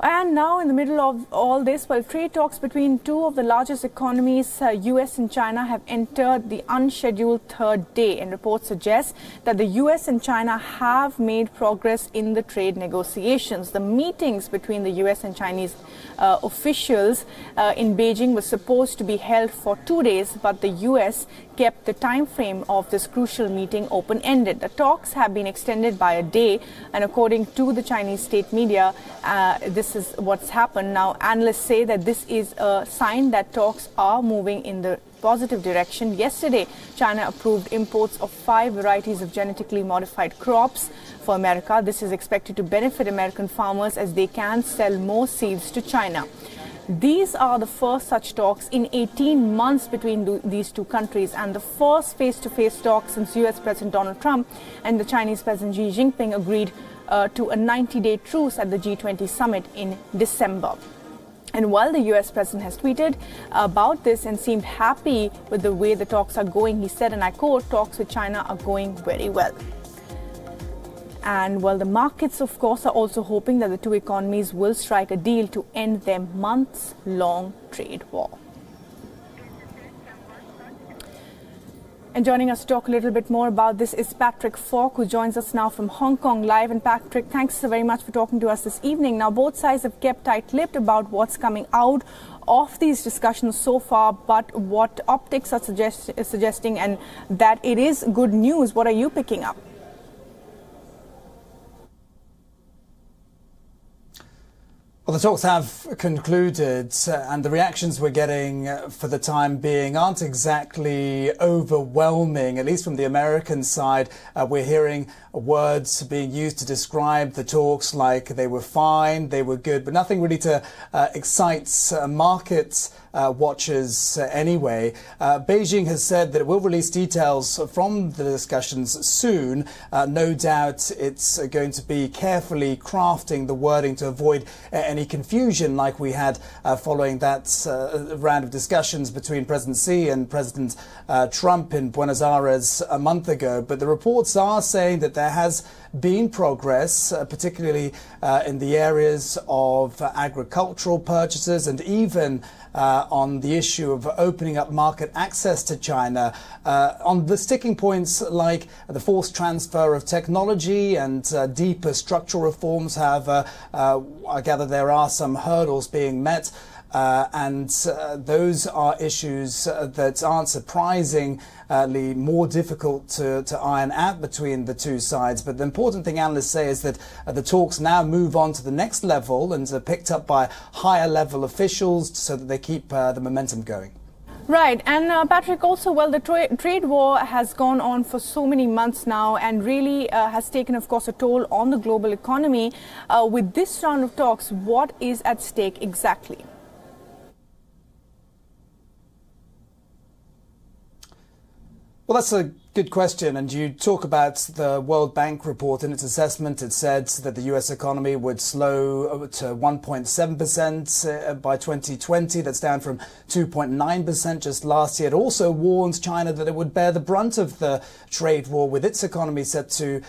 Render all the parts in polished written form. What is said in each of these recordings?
And now, in the middle of all this, well, trade talks between two of the largest economies, US and China, have entered the unscheduled third day. And reports suggest that the US and China have made progress in the trade negotiations. The meetings between the US and Chinese officials in Beijing was supposed to be held for 2 days, but the US kept the time frame of this crucial meeting open-ended. The talks have been extended by a day, and according to the Chinese state media, this is what's happened. Now, analysts say that this is a sign that talks are moving in the positive direction. Yesterday, China approved imports of 5 varieties of genetically modified crops for America. This is expected to benefit American farmers as they can sell more seeds to China. These are the first such talks in 18 months between these two countries, and the first face-to-face talk since US President Donald Trump and the Chinese President Xi Jinping agreed to a 90-day truce at the G20 summit in December. And while the US president has tweeted about this and seemed happy with the way the talks are going, he said, and I quote, "Talks with China are going very well." And well, the markets, of course, are also hoping that the two economies will strike a deal to end their months-long trade war. And joining us to talk a little bit more about this is Patrick Falk, who joins us now from Hong Kong live. And Patrick, thanks so very much for talking to us this evening. Now, both sides have kept tight-lipped about what's coming out of these discussions so far, but what optics are suggesting, and that it is good news. What are you picking up? Well, the talks have concluded, and the reactions we're getting for the time being aren't exactly overwhelming, at least from the American side. We're hearing words being used to describe the talks like they were fine, they were good, but nothing really to excite market watchers anyway. Beijing has said that it will release details from the discussions soon. No doubt it's going to be carefully crafting the wording to avoid any confusion like we had following that round of discussions between President Xi and President Trump in Buenos Aires a month ago. But the reports are saying that there has been progress, particularly in the areas of agricultural purchases and even on the issue of opening up market access to China, on the sticking points like the forced transfer of technology and deeper structural reforms. However, I gather there are some hurdles being met. And those are issues that aren't surprisingly more difficult to iron out between the two sides. But the important thing analysts say is that the talks now move on to the next level and are picked up by higher level officials so that they keep the momentum going. Right. And Patrick, also, well, the trade war has gone on for so many months now and really has taken, of course, a toll on the global economy. With this round of talks, what is at stake exactly? Well, that's a good question. And you talk about the World Bank report. In its assessment, it said that the US economy would slow to 1.7% by 2020. That's down from 2.9% just last year. It also warns China that it would bear the brunt of the trade war, with its economy set to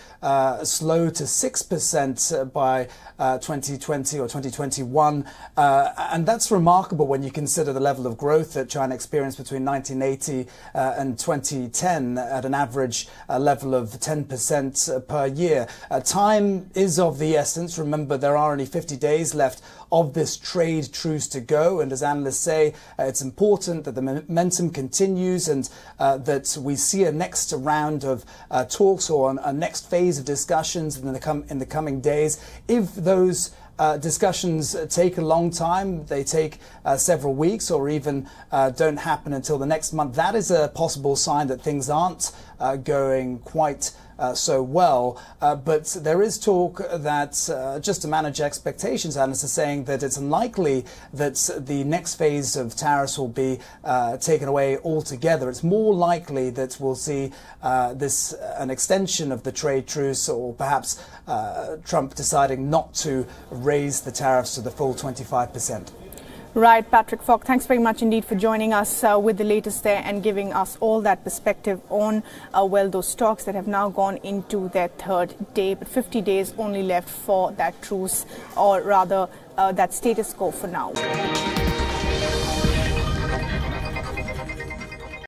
slow to 6% by 2020 or 2021. And that's remarkable when you consider the level of growth that China experienced between 1980 and 2010 at an average level of 10% per year. Time is of the essence. Remember, there are only 50 days left of this trade truce to go. And as analysts say, it's important that the momentum continues and that we see a next round of talks or a next phase of discussions in the coming days. If those discussions take a long time, they take several weeks or even don't happen until the next month, that is a possible sign that things aren't going quite so well. But there is talk that, just to manage expectations, analysts are saying that it's unlikely that the next phase of tariffs will be taken away altogether. It's more likely that we'll see an extension of the trade truce, or perhaps Trump deciding not to raise the tariffs to the full 25%. Right, Patrick Falk, thanks very much indeed for joining us with the latest there and giving us all that perspective on, those talks that have now gone into their third day, but 50 days only left for that truce, or rather that status quo for now.